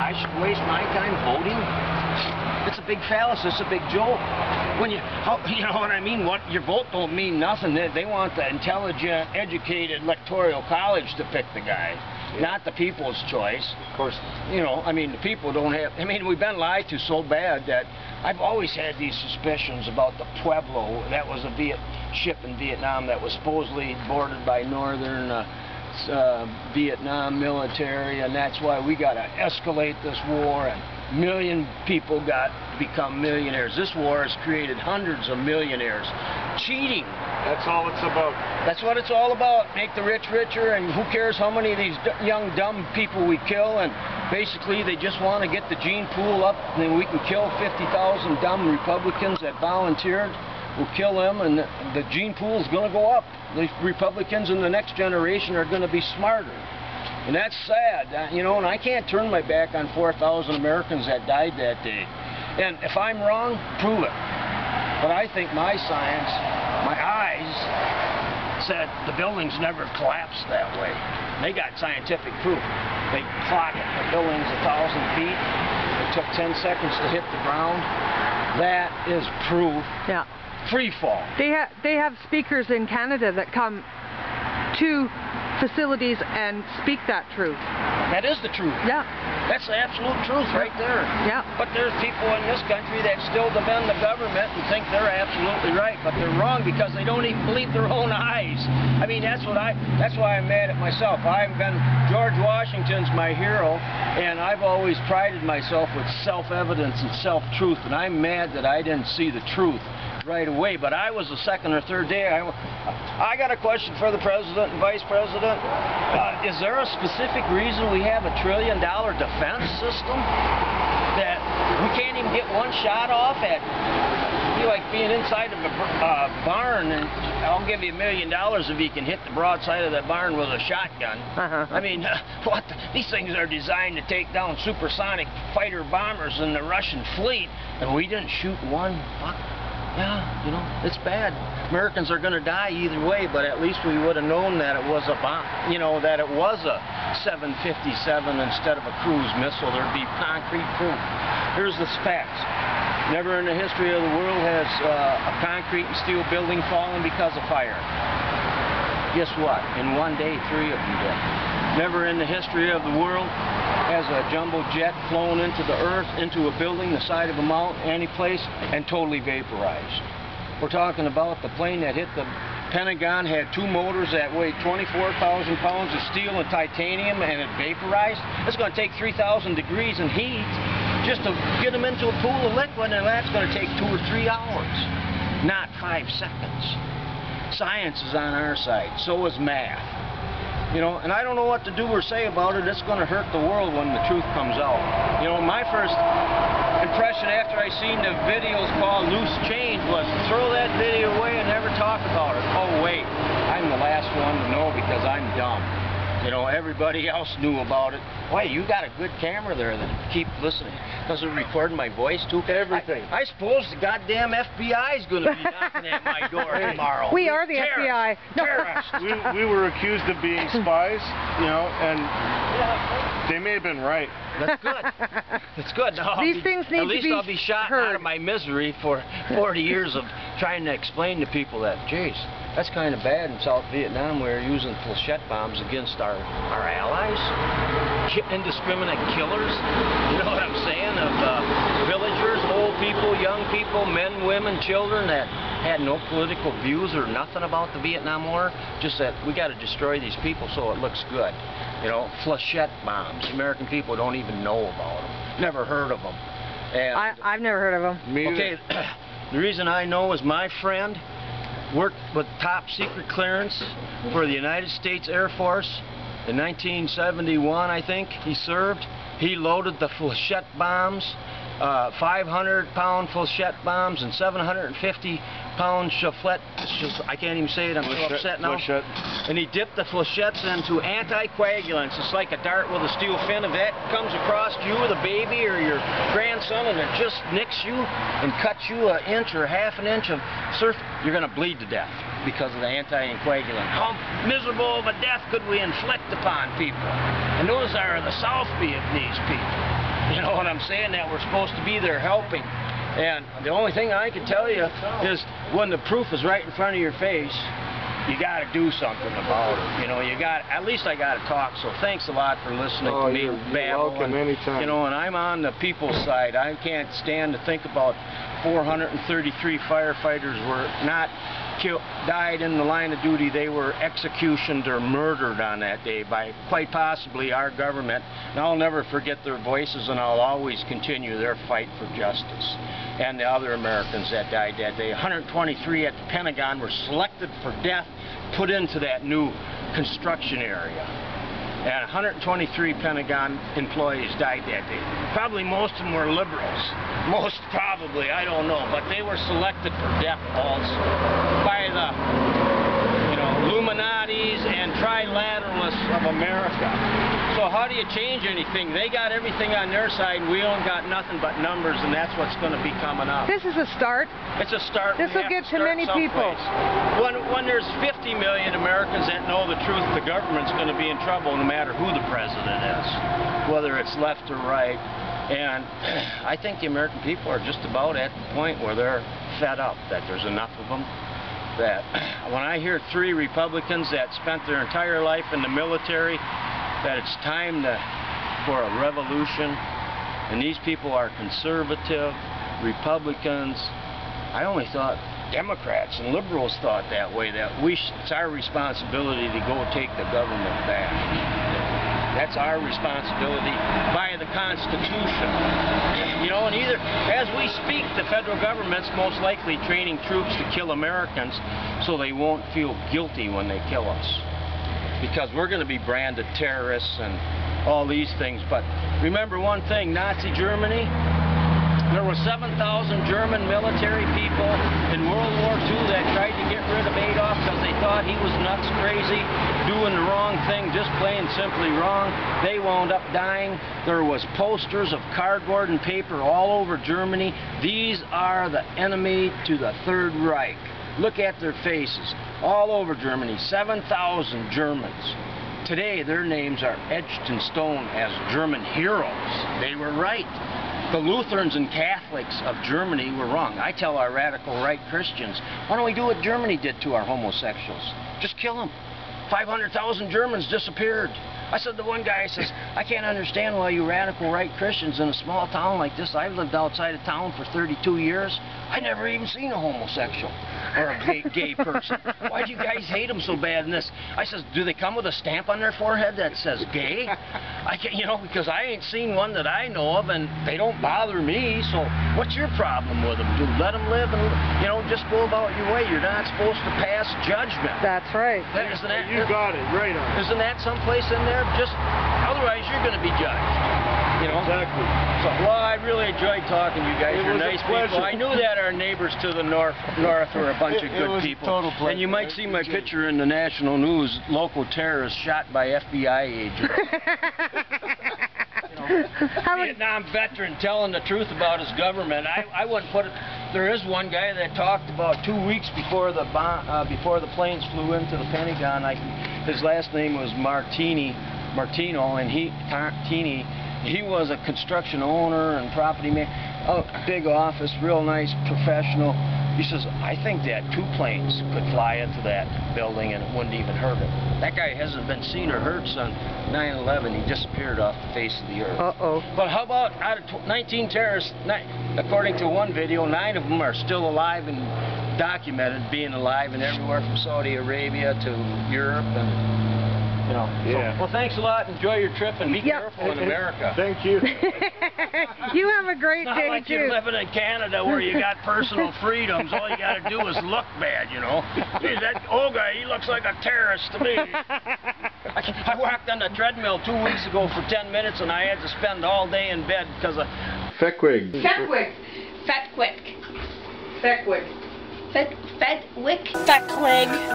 I should waste my time voting? It's a big fallacy. It's a big joke. When you know what I mean? What your vote don't mean nothing. They want the intelligent, educated electoral college to pick the guy, not the people's choice. Of course. You know, I mean, the people don't have. I mean, we've been lied to so bad that I've always had these suspicions about the Pueblo. That was a ship in Vietnam that was supposedly boarded by Northern Vietnam military, and that's why we got to escalate this war, and a million people got to become millionaires. This war has created hundreds of millionaires. Cheating. That's all it's about. That's what it's all about. Make the rich richer, and who cares how many of these young dumb people we kill, and basically they just want to get the gene pool up, and then we can kill 50,000 dumb Republicans that volunteered. We'll kill them, and the gene pool is going to go up. The Republicans in the next generation are going to be smarter. And that's sad, you know, and I can't turn my back on 4,000 Americans that died that day. And if I'm wrong, prove it. But I think my science, my eyes, said the buildings never collapsed that way. They got scientific proof. They clocked it. The building's 1,000 feet. It took 10 seconds to hit the ground. That is proof. Yeah. Free fall. They have speakers in Canada that come to facilities and speak that truth. That is the truth. Yeah. That's the absolute truth right there. Yeah. But there's people in this country that still defend the government and think they're absolutely right, but they're wrong because they don't even believe their own eyes. I mean, that's why I'm mad at myself. George Washington's my hero, and I've always prided myself with self-evidence and self-truth, and I'm mad that I didn't see the truth right away. But I was the second or third day. I got a question for the president and vice president. Is there a specific reason we have $1 trillion defense system that we can't even get one shot off at? It'd be like being inside of a barn, and I'll give you $1 million if you can hit the broadside of that barn with a shotgun. I mean, these things are designed to take down supersonic fighter bombers in the Russian fleet, and we didn't shoot one. Yeah, you know, it's bad. Americans are going to die either way, but at least we would have known that it was a bomb, you know, that it was a 757 instead of a cruise missile. There'd be concrete proof. Here's the facts. Never in the history of the world has a concrete and steel building fallen because of fire. Guess what? In one day, 3 of them did. Never in the history of the world has a jumbo jet flown into the earth, into a building, the side of a mountain, any place, and totally vaporized. We're talking about the plane that hit the Pentagon, had 2 motors that weighed 24,000 pounds of steel and titanium, and it vaporized. It's going to take 3,000 degrees in heat just to get them into a pool of liquid, and that's going to take 2 or 3 hours, not 5 seconds. Science is on our side, so is math. You know, and I don't know what to do or say about it. It's going to hurt the world when the truth comes out. You know, my first impression after I seen the videos called Loose Change was throw that video away and never talk about it. Oh wait, I'm the last one to know because I'm dumb. You know, everybody else knew about it. Why, you got a good camera there that keep listening. Does it record my voice too? Everything. I suppose the goddamn FBI is going to be knocking at my door tomorrow. We are the FBI. Terrorists. We were accused of being spies, you know, and they may have been right. That's good. That's good. No, These things need to be At least I'll be shot out of my misery for 40 years of trying to explain to people that, geez, that's kind of bad in South Vietnam. We were using flechette bombs against our allies. Indiscriminate killers, you know what I'm saying, of villagers, old people, young people, men, women, children that had no political views or nothing about the Vietnam War, just that we got to destroy these people so it looks good. You know, flechette bombs. American people don't even know about them. Never heard of them. And I've never heard of them. Me okay, the reason I know is my friend worked with top secret clearance for the United States Air Force. In 1971, I think, he served. He loaded the flechette bombs, 500-pound flechette bombs and 750-pound chaflet. I can't even say it, I'm so upset now. Flechette. And he dipped the flechettes into anticoagulants. It's like a dart with a steel fin. If that comes across you with a baby or your grandson and it just nicks you and cuts you an inch or half an inch of surf, you're going to bleed to death because of the anticoagulant. How miserable of a death could we inflict upon people? And those are the South Vietnamese people. I'm saying that we're supposed to be there helping. And the only thing I can tell you is when the proof is right in front of your face, you got to do something about it. You know, you got, at least I got to talk. So thanks a lot for listening to me babble. Welcome anytime. You know, and I'm on the people's side. I can't stand to think about 433 firefighters were not killed, died in the line of duty. They were executioned or murdered on that day by quite possibly our government. And I'll never forget their voices, and I'll always continue their fight for justice. And the other Americans that died that day. 123 at the Pentagon were selected for death, put into that new construction area. And 123 Pentagon employees died that day. Probably most of them were liberals. Most probably, I don't know. But they were selected for death also by the, you know, Illuminatis and trilateralists of America. So how do you change anything? They got everything on their side, and we don't got nothing but numbers, and that's what's going to be coming up. This is a start. It's a start. This will get to many people. When there's 50 million Americans that know the truth, the government's going to be in trouble no matter who the president is, whether it's left or right. And I think the American people are just about at the point where they're fed up, that there's enough of them. That when I hear 3 Republicans that spent their entire life in the military, that it's time for a revolution, and these people are conservative, Republicans. I only thought Democrats and liberals thought that way, that it's our responsibility to go take the government back. That's our responsibility by the Constitution. You know, and either, as we speak, the federal government's most likely training troops to kill Americans so they won't feel guilty when they kill us. Because we're going to be branded terrorists and all these things. But remember one thing, Nazi Germany, there were 7,000 German military people in World War II that tried to get rid of Adolf because they thought he was nuts, crazy, doing the wrong thing, just plain simply wrong. They wound up dying. There was posters of cardboard and paper all over Germany. These are the enemy to the Third Reich. Look at their faces. All over Germany, 7,000 Germans. Today, their names are etched in stone as German heroes. They were right. The Lutherans and Catholics of Germany were wrong. I tell our radical right Christians, why don't we do what Germany did to our homosexuals? Just kill them. 500,000 Germans disappeared. I said to one guy, I says, I can't understand why you radical right Christians in a small town like this, I've lived outside of town for 32 years, I never even seen a homosexual or a gay person. Why do you guys hate them so bad in this? I says, do they come with a stamp on their forehead that says gay? I can't, you know, because I ain't seen one that I know of, and they don't bother me, so what's your problem with them? Do let them live and, you know, just go about your way. You're not supposed to pass judgment. That's right. Isn't that, you got it, right on. Isn't that someplace in there? Just, otherwise you're going to be judged. You know? Exactly. So, well, I really enjoyed talking to you guys. You're nice people. I knew that our neighbors to the north were a bunch of good people. Total pleasure. And you might see my picture in the national news, local terrorist shot by FBI agents. Vietnam veteran telling the truth about his government. I wouldn't put it. There is one guy that talked about 2 weeks before the planes flew into the Pentagon. His last name was Martino, and he was a construction owner and property man. Oh, big office, real nice, professional. He says, I think that 2 planes could fly into that building and it wouldn't even hurt him. That guy hasn't been seen or heard since 9/11. He disappeared off the face of the earth. Uh-oh. But how about out of 19 terrorists, according to one video, 9 of them are still alive and documented being alive, and everywhere from Saudi Arabia to Europe and... You know, yeah. So, well, thanks a lot. Enjoy your trip and be careful in America. Thank you. You have a great Not day, like too. you're living in Canada where you got personal freedoms. All you got to do is look bad, you know. Gee, that old guy, he looks like a terrorist to me. I walked on the treadmill 2 weeks ago for 10 minutes, and I had to spend all day in bed because of... Feckwig. Feckwig. Fetwick. Feckwig. Fetwick. Feckwig.